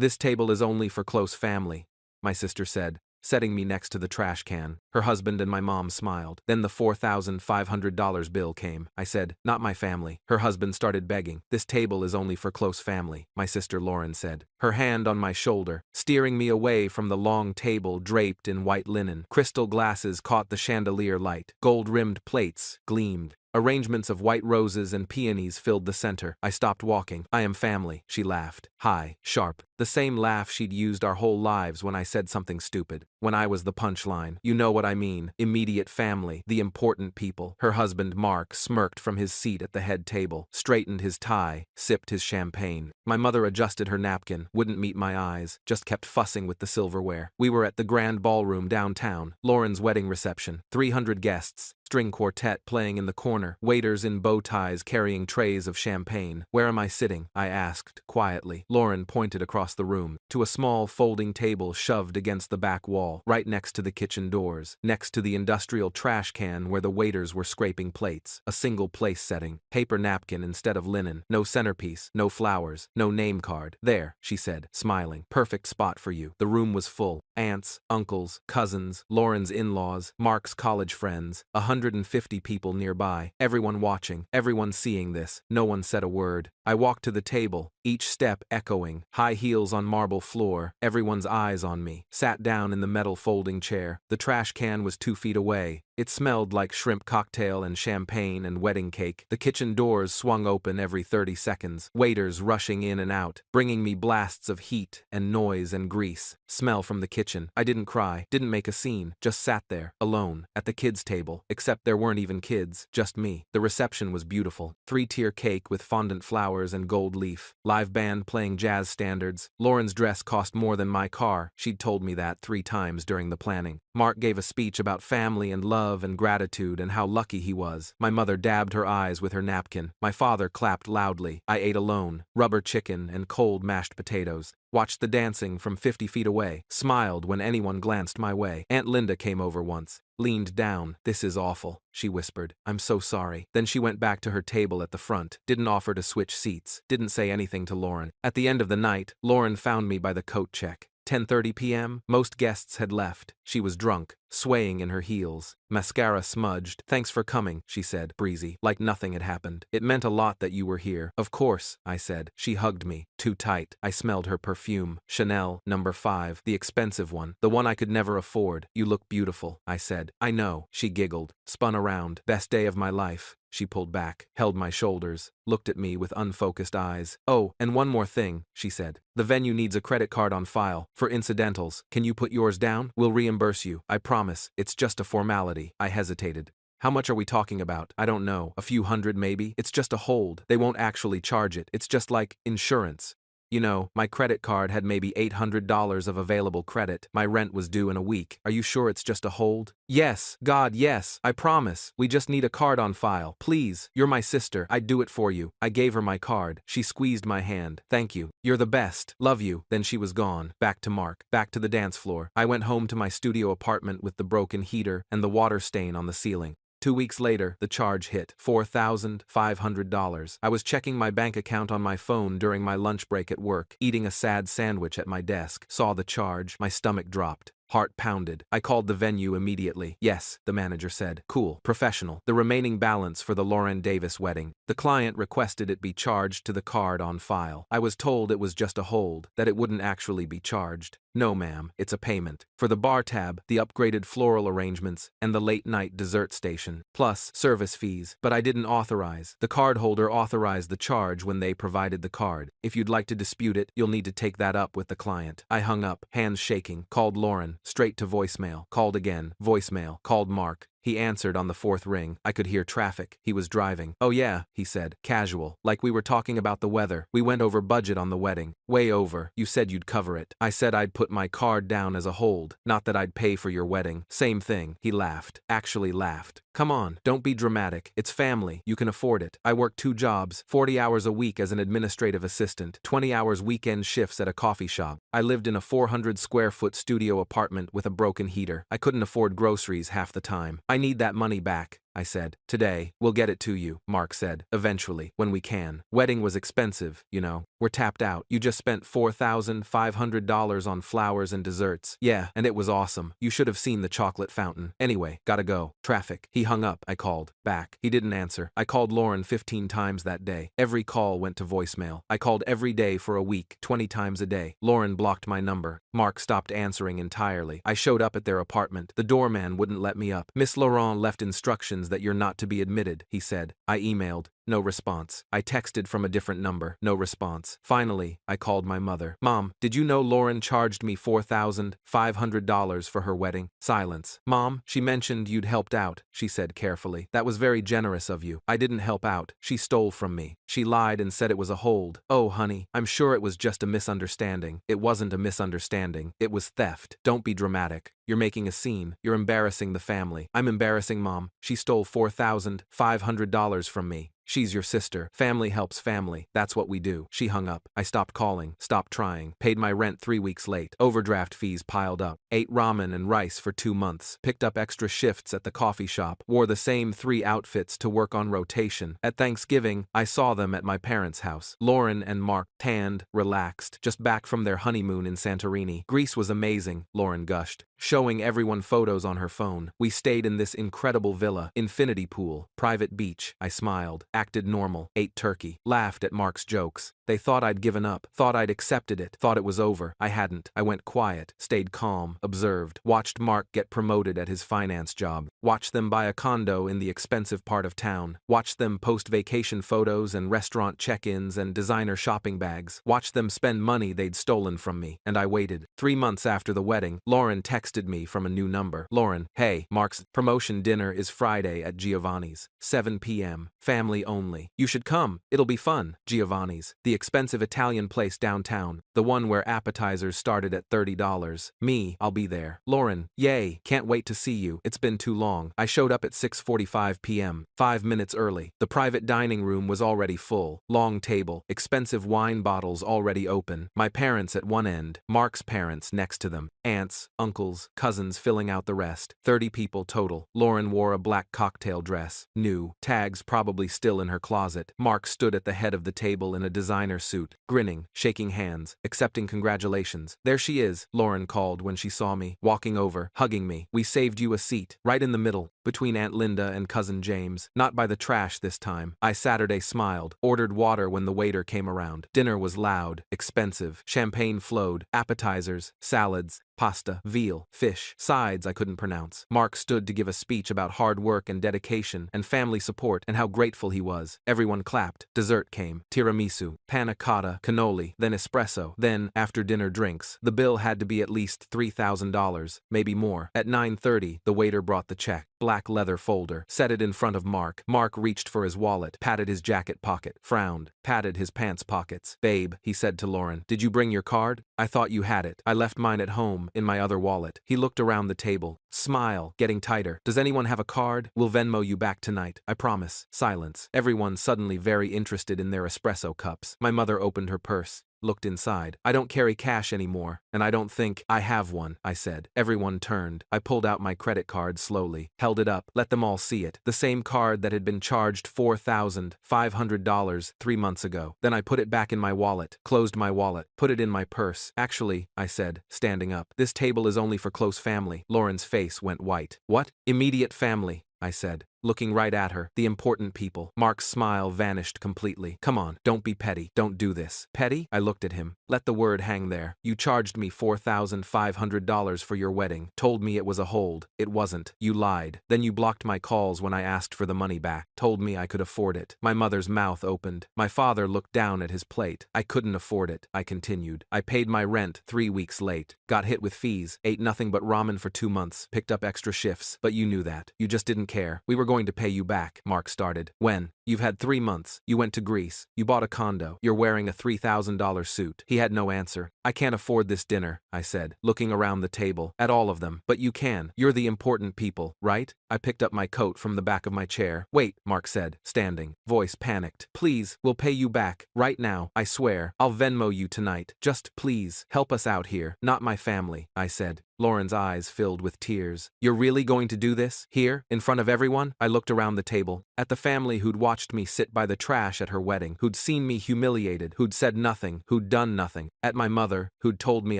"This table is only for close family," my sister said, setting me next to the trash can. Her husband and my mom smiled. Then the $4,500 bill came. I said, "Not my family." Her husband started begging. "This table is only for close family," my sister Lauren said, her hand on my shoulder, steering me away from the long table draped in white linen. Crystal glasses caught the chandelier light. Gold-rimmed plates gleamed. Arrangements of white roses and peonies filled the center. I stopped walking. "I am family," she laughed. High, sharp. The same laugh she'd used our whole lives when I said something stupid. When I was the punchline. "You know what I mean. Immediate family. The important people." Her husband, Mark, smirked from his seat at the head table, straightened his tie, sipped his champagne. My mother adjusted her napkin, wouldn't meet my eyes, just kept fussing with the silverware. We were at the Grand Ballroom downtown, Lauren's wedding reception. 300 guests. String quartet playing in the corner, waiters in bow ties carrying trays of champagne. "Where am I sitting?" I asked, quietly. Lauren pointed across the room, to a small folding table shoved against the back wall, right next to the kitchen doors, next to the industrial trash can where the waiters were scraping plates. A single place setting, paper napkin instead of linen, no centerpiece, no flowers, no name card. "There," she said, smiling. "Perfect spot for you." The room was full. Aunts, uncles, cousins, Lauren's in-laws, Mark's college friends, 150 people nearby, everyone watching, everyone seeing this. No one said a word. I walked to the table, each step echoing, high heels on marble floor, everyone's eyes on me, sat down in the metal folding chair. The trash can was 2 feet away. It smelled like shrimp cocktail and champagne and wedding cake. The kitchen doors swung open every 30 seconds, waiters rushing in and out, bringing me blasts of heat and noise and grease. Smell from the kitchen. I didn't cry, didn't make a scene, just sat there, alone, at the kids' table, except there weren't even kids, just me. The reception was beautiful. 3-tier cake with fondant flowers and gold leaf. Live band playing jazz standards. Lauren's dress cost more than my car. She'd told me that 3 times during the planning. Mark gave a speech about family and love and gratitude and how lucky he was. My mother dabbed her eyes with her napkin. My father clapped loudly. I ate alone. Rubber chicken and cold mashed potatoes. Watched the dancing from 50 feet away. Smiled when anyone glanced my way. Aunt Linda came over once. Leaned down. "This is awful," she whispered. "I'm so sorry." Then she went back to her table at the front. Didn't offer to switch seats. Didn't say anything to Lauren. At the end of the night, Lauren found me by the coat check. 10:30 p.m. Most guests had left. She was drunk, swaying in her heels. Mascara smudged. "Thanks for coming," she said, breezy, like nothing had happened. "It meant a lot that you were here." "Of course," I said. She hugged me, too tight. I smelled her perfume. Chanel, No. 5, the expensive one, the one I could never afford. "You look beautiful," I said. "I know." She giggled, spun around. "Best day of my life." She pulled back, held my shoulders, looked at me with unfocused eyes. "Oh, and one more thing," she said. "The venue needs a credit card on file, for incidentals. Can you put yours down? We'll reimburse you. I promise, it's just a formality." I hesitated. "How much are we talking about?" "I don't know. A few hundred maybe. It's just a hold. They won't actually charge it. It's just like insurance. You know, my credit card had maybe $800 of available credit. My rent was due in a week. Are you sure it's just a hold?" "Yes, God, yes. I promise. We just need a card on file. Please, you're my sister. I'd do it for you." I gave her my card. She squeezed my hand. "Thank you. You're the best. Love you." Then she was gone. Back to Mark. Back to the dance floor. I went home to my studio apartment with the broken heater and the water stain on the ceiling. 2 weeks later, the charge hit, $4,500. I was checking my bank account on my phone during my lunch break at work, eating a sad sandwich at my desk. Saw the charge. My stomach dropped. Heart pounded. I called the venue immediately. "Yes," the manager said. "Cool. Professional. The remaining balance for the Lauren Davis wedding." The client requested it be charged to the card on file. I was told it was just a hold, that it wouldn't actually be charged. "No, ma'am, it's a payment. For the bar tab, the upgraded floral arrangements, and the late-night dessert station, plus service fees." But I didn't authorize. The cardholder authorized the charge when they provided the card. "If you'd like to dispute it, you'll need to take that up with the client." I hung up, hands shaking, called Lauren, straight to voicemail. Called again, voicemail. Called Mark. He answered on the 4th ring. I could hear traffic. He was driving. "Oh yeah," he said, casual, like we were talking about the weather. "We went over budget on the wedding. Way over. You said you'd cover it." I said I'd put my card down as a hold, not that I'd pay for your wedding. "Same thing." He laughed. Actually laughed. "Come on, don't be dramatic. It's family. You can afford it. I work 2 jobs, 40 hours a week as an administrative assistant, 20 hours weekend shifts at a coffee shop. I lived in a 400-square-foot studio apartment with a broken heater. I couldn't afford groceries half the time. I need that money back." I said. Today, we'll get it to you, Mark said. Eventually, when we can. Wedding was expensive, you know. We're tapped out. You just spent $4,500 on flowers and desserts. Yeah, and it was awesome. You should have seen the chocolate fountain. Anyway, gotta go. Traffic. He hung up. I called. Back. He didn't answer. I called Lauren 15 times that day. Every call went to voicemail. I called every day for a week, 20 times a day. Lauren blocked my number. Mark stopped answering entirely. I showed up at their apartment. The doorman wouldn't let me up. Miss Laurent left instructions that you're not to be admitted, he said. I emailed. No response. I texted from a different number. No response. Finally, I called my mother. Mom, did you know Lauren charged me $4,500 for her wedding? Silence. Mom, she mentioned you'd helped out, she said carefully. That was very generous of you. I didn't help out. She stole from me. She lied and said it was a hold. Oh, honey, I'm sure it was just a misunderstanding. It wasn't a misunderstanding. It was theft. Don't be dramatic. You're making a scene. You're embarrassing the family. I'm embarrassing Mom. She stole $4,500 from me. She's your sister. Family helps family. That's what we do. She hung up. I stopped calling, stopped trying, paid my rent 3 weeks late. Overdraft fees piled up. Ate ramen and rice for 2 months. Picked up extra shifts at the coffee shop. Wore the same 3 outfits to work on rotation. At Thanksgiving, I saw them at my parents' house. Lauren and Mark, tanned, relaxed, just back from their honeymoon in Santorini. Greece was amazing, Lauren gushed, showing everyone photos on her phone. We stayed in this incredible villa, infinity pool, private beach. I smiled, acted normal, ate turkey, laughed at Mark's jokes. They thought I'd given up, thought I'd accepted it, thought it was over. I hadn't. I went quiet, stayed calm, observed, watched Mark get promoted at his finance job, watched them buy a condo in the expensive part of town, watched them post vacation photos and restaurant check-ins and designer shopping bags, watched them spend money they'd stolen from me, and I waited. 3 months after the wedding, Lauren texted me from a new number. Lauren, hey, Mark's promotion dinner is Friday at Giovanni's, 7 p.m., family only. You should come, it'll be fun. Giovanni's, the expensive Italian place downtown, the one where appetizers started at $30. Me, I'll be there. Lauren, yay, can't wait to see you. It's been too long. I showed up at 6:45 p.m., 5 minutes early. The private dining room was already full. Long table, expensive wine bottles already open. My parents at one end, Mark's parents next to them. Aunts, uncles, cousins filling out the rest. 30 people total. Lauren wore a black cocktail dress. New. Tags probably still in her closet. Mark stood at the head of the table in a designer suit, grinning, shaking hands, accepting congratulations. There she is, Lauren called when she saw me, walking over, hugging me. We saved you a seat, right in the middle, between Aunt Linda and Cousin James. Not by the trash this time. I Saturday smiled, ordered water when the waiter came around. Dinner was loud, expensive, champagne flowed, appetizers, salads, pasta, veal, fish, sides I couldn't pronounce. Mark stood to give a speech about hard work and dedication and family support and how grateful he was. Everyone clapped. Dessert came. Tiramisu, panna cotta, cannoli, then espresso, then, after dinner drinks. The bill had to be at least $3,000, maybe more. At 9:30, the waiter brought the check. Black leather folder, set it in front of Mark. Mark reached for his wallet, patted his jacket pocket, frowned, patted his pants pockets. Babe, he said to Lauren, did you bring your card? I thought you had it. I left mine at home, in my other wallet. He looked around the table. Smile, getting tighter. Does anyone have a card? We'll Venmo you back tonight, I promise. Silence. Everyone suddenly very interested in their espresso cups. My mother opened her purse, looked inside. I don't carry cash anymore, and I don't think I have one, I said. Everyone turned. I pulled out my credit card slowly, held it up, let them all see it. The same card that had been charged $4,500 3 months ago. Then I put it back in my wallet, closed my wallet, put it in my purse. Actually, I said, standing up, this table is only for close family. Lauren's face went white. What? Immediate family, I said, looking right at her. The important people. Mark's smile vanished completely. Come on, don't be petty. Don't do this. Petty? I looked at him. Let the word hang there. You charged me $4,500 for your wedding. Told me it was a hold. It wasn't. You lied. Then you blocked my calls when I asked for the money back. Told me I could afford it. My mother's mouth opened. My father looked down at his plate. I couldn't afford it, I continued. I paid my rent 3 weeks late. Got hit with fees. Ate nothing but ramen for 2 months. Picked up extra shifts. But you knew that. You just didn't care. We were going to pay you back, Mark started. When? You've had 3 months. You went to Greece. You bought a condo. You're wearing a $3,000 suit. He had no answer. I can't afford this dinner, I said, looking around the table, at all of them. But you can. You're the important people, right? I picked up my coat from the back of my chair. Wait, Mark said, standing, voice panicked. Please, we'll pay you back, right now, I swear. I'll Venmo you tonight. Just please, help us out here. Not my family, I said. Lauren's eyes filled with tears. You're really going to do this? Here? In front of everyone? I looked around the table. At the family who'd watched me sit by the trash at her wedding, who'd seen me humiliated, who'd said nothing, who'd done nothing. At my mother, who'd told me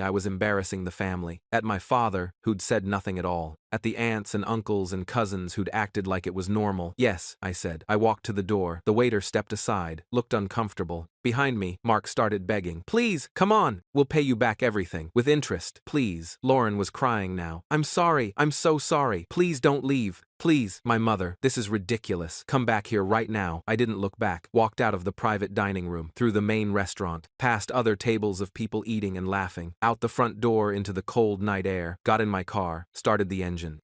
I was embarrassing the family. At my father, who'd said nothing at all. At the aunts and uncles and cousins who'd acted like it was normal. Yes, I said. I walked to the door. The waiter stepped aside, looked uncomfortable. Behind me, Mark started begging. Please, come on. We'll pay you back everything. With interest. Please. Lauren was crying now. I'm sorry. I'm so sorry. Please don't leave. Please, my mother, this is ridiculous. Come back here right now. I didn't look back. Walked out of the private dining room, through the main restaurant, past other tables of people eating and laughing, out the front door into the cold night air, got in my car, started the engine.